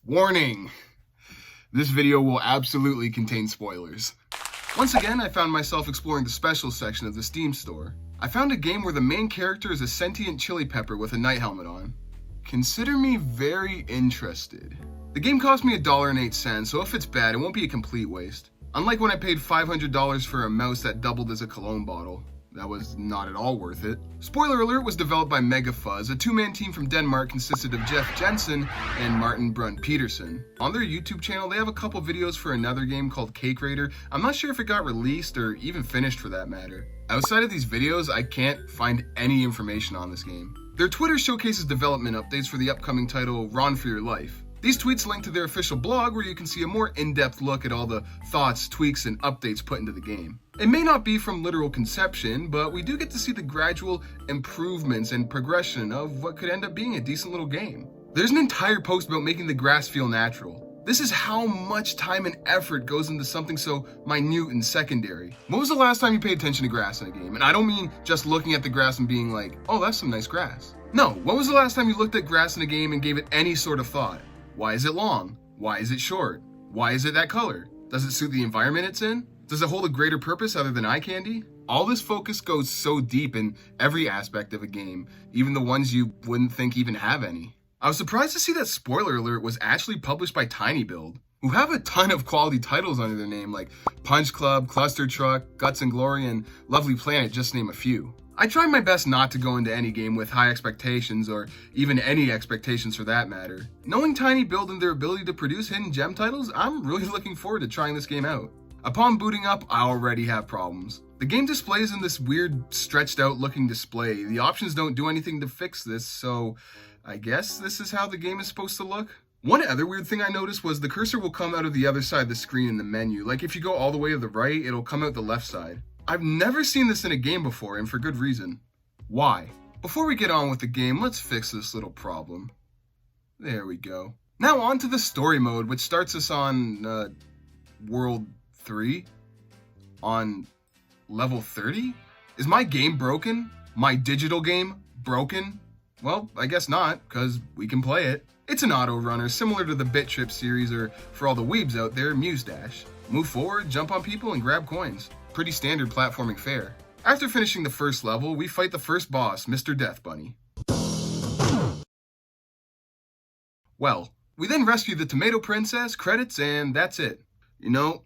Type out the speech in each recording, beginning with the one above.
Warning! This video will absolutely contain spoilers. Once again, I found myself exploring the special section of the Steam store. I found a game where the main character is a sentient chili pepper with a night helmet on. Consider me very interested. The game cost me $1.08, so if it's bad, it won't be a complete waste. Unlike when I paid $500 for a mouse that doubled as a cologne bottle. That was not at all worth it. Spoiler alert was developed by Mega Fuzz, a two-man team from Denmark consisted of Jeff Jensen and Martin Brunt Peterson. On their YouTube channel, they have a couple videos for another game called Cake Raider. I'm not sure if it got released or even finished for that matter. Outside of these videos, I can't find any information on this game. Their Twitter showcases development updates for the upcoming title Run for Your Life. These tweets link to their official blog where you can see a more in-depth look at all the thoughts, tweaks, and updates put into the game. It may not be from literal conception, but we do get to see the gradual improvements and progression of what could end up being a decent little game. There's an entire post about making the grass feel natural. This is how much time and effort goes into something so minute and secondary. When was the last time you paid attention to grass in a game? And I don't mean just looking at the grass and being like, oh, that's some nice grass. No, when was the last time you looked at grass in a game and gave it any sort of thought? Why is it long? Why is it short? Why is it that color? Does it suit the environment it's in? Does it hold a greater purpose other than eye candy? All this focus goes so deep in every aspect of a game, even the ones you wouldn't think even have any. I was surprised to see that Spoiler Alert was actually published by TinyBuild, who have a ton of quality titles under their name like Punch Club, Cluster Truck, Guts and Glory, and Lovely Planet, just to name a few. I tried my best not to go into any game with high expectations, or even any expectations for that matter. Knowing TinyBuild and their ability to produce hidden gem titles, I'm really looking forward to trying this game out. Upon booting up, I already have problems. The game displays in this weird, stretched out looking display. The options don't do anything to fix this, so I guess this is how the game is supposed to look? One other weird thing I noticed was the cursor will come out of the other side of the screen in the menu. Like if you go all the way to the right, it'll come out the left side. I've never seen this in a game before, and for good reason. Why? Before we get on with the game, let's fix this little problem. There we go. Now on to the story mode, which starts us on, World 3? On level 30? Is my game broken? My digital game broken? Well, I guess not, because we can play it. It's an auto runner, similar to the Bit Trip series, or for all the weebs out there, Muse Dash. Move forward, jump on people, and grab coins. Pretty standard platforming fare. After finishing the first level, we fight the first boss, Mr. Death Bunny. Well, we then rescue the Tomato Princess, credits, and that's it. You know,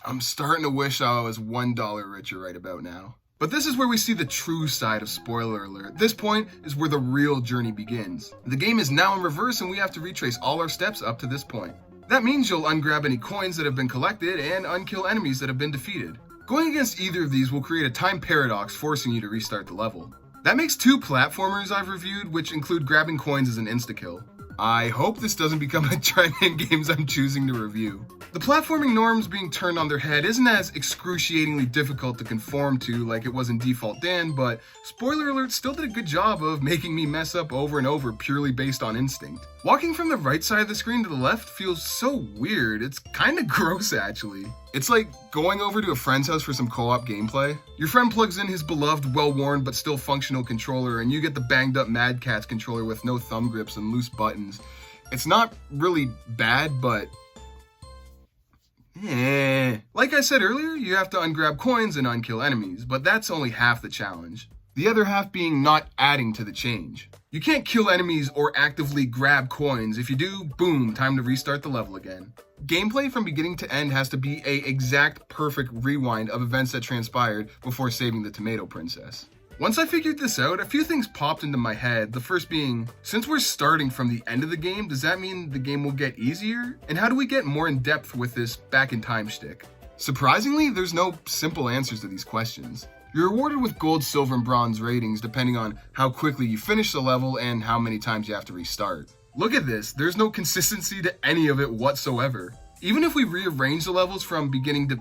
I'm starting to wish I was $1 richer right about now. But this is where we see the true side of Spoiler Alert. This point is where the real journey begins. The game is now in reverse and we have to retrace all our steps up to this point. That means you'll ungrab any coins that have been collected and unkill enemies that have been defeated. Going against either of these will create a time paradox forcing you to restart the level. That makes two platformers I've reviewed, which include grabbing coins as an insta-kill. I hope this doesn't become a trend in games I'm choosing to review. The platforming norms being turned on their head isn't as excruciatingly difficult to conform to like it was in Default Dan, but Spoiler Alert still did a good job of making me mess up over and over purely based on instinct. Walking from the right side of the screen to the left feels so weird, it's kinda gross actually. It's like going over to a friend's house for some co-op gameplay. Your friend plugs in his beloved, well-worn but still functional controller and you get the banged up Mad Catz controller with no thumb grips and loose buttons. It's not really bad, but like I said earlier, you have to ungrab coins and unkill enemies, but that's only half the challenge. The other half being not adding to the change. You can't kill enemies or actively grab coins. If you do, boom, time to restart the level again. Gameplay from beginning to end has to be a exact perfect rewind of events that transpired before saving the Tomato Princess. Once I figured this out, a few things popped into my head, the first being, since we're starting from the end of the game, does that mean the game will get easier? And how do we get more in depth with this back in time shtick? Surprisingly, there's no simple answers to these questions. You're rewarded with gold, silver, and bronze ratings depending on how quickly you finish the level and how many times you have to restart. Look at this, there's no consistency to any of it whatsoever. Even if we rearrange the levels from beginning to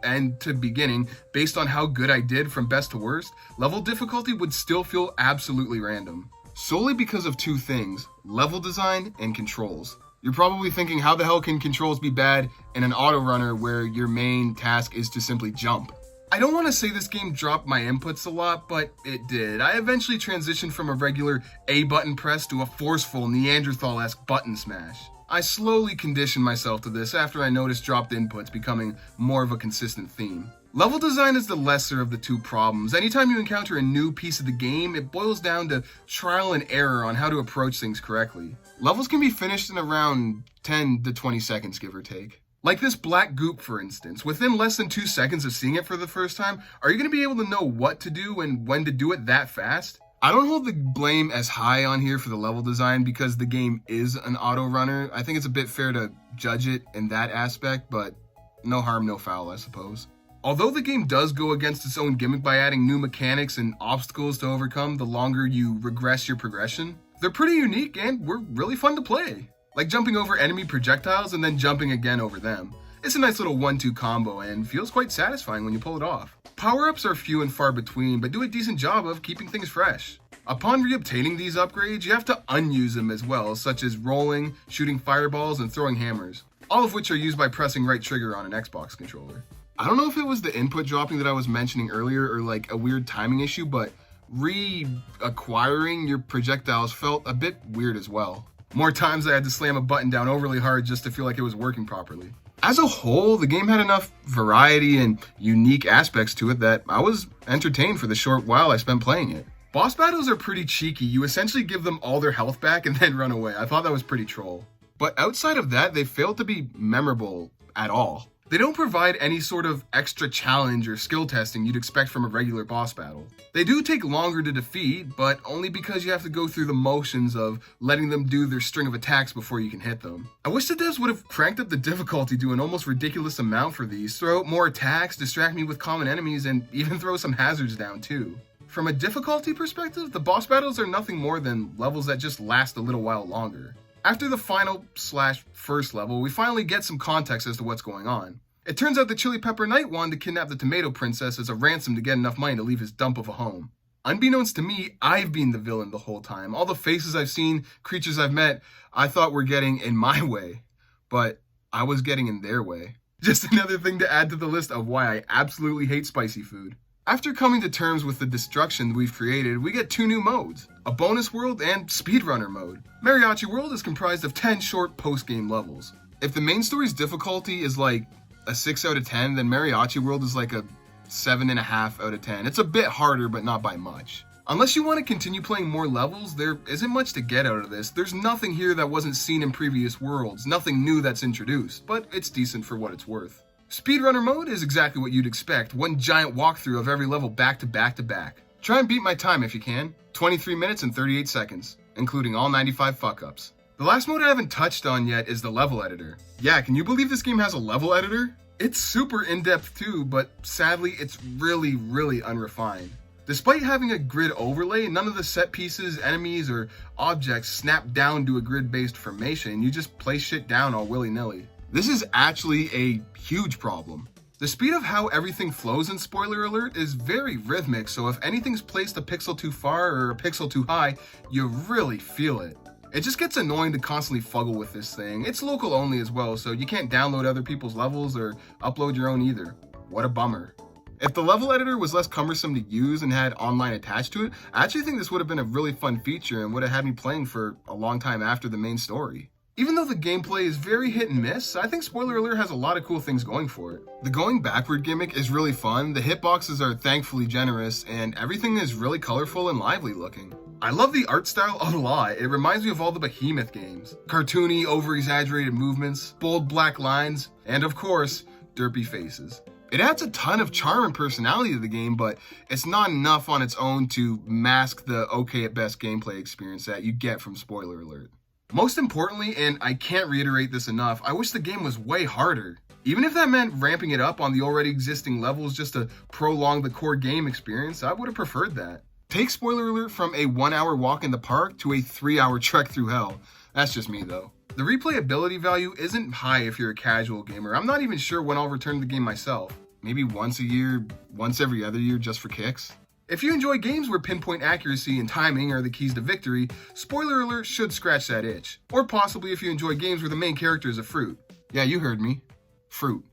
end to beginning based on how good I did from best to worst, level difficulty would still feel absolutely random. Solely because of two things, level design and controls. You're probably thinking, how the hell can controls be bad in an auto runner where your main task is to simply jump? I don't want to say this game dropped my inputs a lot, but it did. I eventually transitioned from a regular A button press to a forceful Neanderthal-esque button smash. I slowly conditioned myself to this after I noticed dropped inputs becoming more of a consistent theme. Level design is the lesser of the two problems. Anytime you encounter a new piece of the game, it boils down to trial and error on how to approach things correctly. Levels can be finished in around 10 to 20 seconds, give or take. Like this black goop, for instance. Within less than 2 seconds of seeing it for the first time, are you going to be able to know what to do and when to do it that fast? I don't hold the blame as high on here for the level design because the game is an auto runner. I think it's a bit fair to judge it in that aspect, but no harm, no foul, I suppose. Although the game does go against its own gimmick by adding new mechanics and obstacles to overcome the longer you regress your progression, they're pretty unique and were really fun to play. Like jumping over enemy projectiles and then jumping again over them. It's a nice little 1-2 combo and feels quite satisfying when you pull it off. Power-ups are few and far between, but do a decent job of keeping things fresh. Upon reobtaining these upgrades, you have to unuse them as well, such as rolling, shooting fireballs, and throwing hammers, all of which are used by pressing right trigger on an Xbox controller. I don't know if it was the input dropping that I was mentioning earlier or like a weird timing issue, but reacquiring your projectiles felt a bit weird as well. More times I had to slam a button down overly hard just to feel like it was working properly. As a whole, the game had enough variety and unique aspects to it that I was entertained for the short while I spent playing it. Boss battles are pretty cheeky. You essentially give them all their health back and then run away. I thought that was pretty troll. But outside of that, they failed to be memorable at all. They don't provide any sort of extra challenge or skill testing you'd expect from a regular boss battle. They do take longer to defeat, but only because you have to go through the motions of letting them do their string of attacks before you can hit them. I wish the devs would have cranked up the difficulty to an almost ridiculous amount for these, throw out more attacks, distract me with common enemies, and even throw some hazards down too. From a difficulty perspective, the boss battles are nothing more than levels that just last a little while longer. After the final/first level, we finally get some context as to what's going on. It turns out the Chili Pepper Knight wanted to kidnap the Tomato Princess as a ransom to get enough money to leave his dump of a home. Unbeknownst to me, I've been the villain the whole time. All the faces I've seen, creatures I've met, I thought were getting in my way. But I was getting in their way. Just another thing to add to the list of why I absolutely hate spicy food. After coming to terms with the destruction we've created, we get 2 new modes, a bonus world and speedrunner mode. Mariachi World is comprised of 10 short post-game levels. If the main story's difficulty is like a 6 out of 10, then Mariachi World is like a 7.5 out of 10. It's a bit harder, but not by much. Unless you want to continue playing more levels, there isn't much to get out of this. There's nothing here that wasn't seen in previous worlds, nothing new that's introduced, but it's decent for what it's worth. Speedrunner mode is exactly what you'd expect, one giant walkthrough of every level back to back to back. Try and beat my time if you can, 23 minutes and 38 seconds, including all 95 fuck-ups. The last mode I haven't touched on yet is the level editor. Yeah, can you believe this game has a level editor? It's super in-depth too, but sadly it's really unrefined. Despite having a grid overlay, none of the set pieces, enemies, or objects snap down to a grid-based formation. You just place shit down all willy-nilly. This is actually a huge problem. The speed of how everything flows in Spoiler Alert is very rhythmic, so if anything's placed a pixel too far or a pixel too high, you really feel it. It just gets annoying to constantly fuggle with this thing. It's local only as well, so you can't download other people's levels or upload your own either. What a bummer. If the level editor was less cumbersome to use and had online attached to it, I actually think this would have been a really fun feature and would have had me playing for a long time after the main story. Even though the gameplay is very hit and miss, I think Spoiler Alert has a lot of cool things going for it. The going backward gimmick is really fun, the hitboxes are thankfully generous, and everything is really colorful and lively looking. I love the art style a lot. It reminds me of all the Behemoth games. Cartoony, over-exaggerated movements, bold black lines, and of course, derpy faces. It adds a ton of charm and personality to the game, but it's not enough on its own to mask the okay at best gameplay experience that you get from Spoiler Alert. Most importantly, and I can't reiterate this enough, I wish the game was way harder. Even if that meant ramping it up on the already existing levels just to prolong the core game experience, I would have preferred that. Take Spoiler Alert from a 1-hour walk in the park to a 3-hour trek through hell. That's just me though. The replayability value isn't high if you're a casual gamer. I'm not even sure when I'll return to the game myself. Maybe once a year, once every other year just for kicks. If you enjoy games where pinpoint accuracy and timing are the keys to victory, Spoiler Alert should scratch that itch. Or possibly if you enjoy games where the main character is a fruit. Yeah, you heard me. Fruit.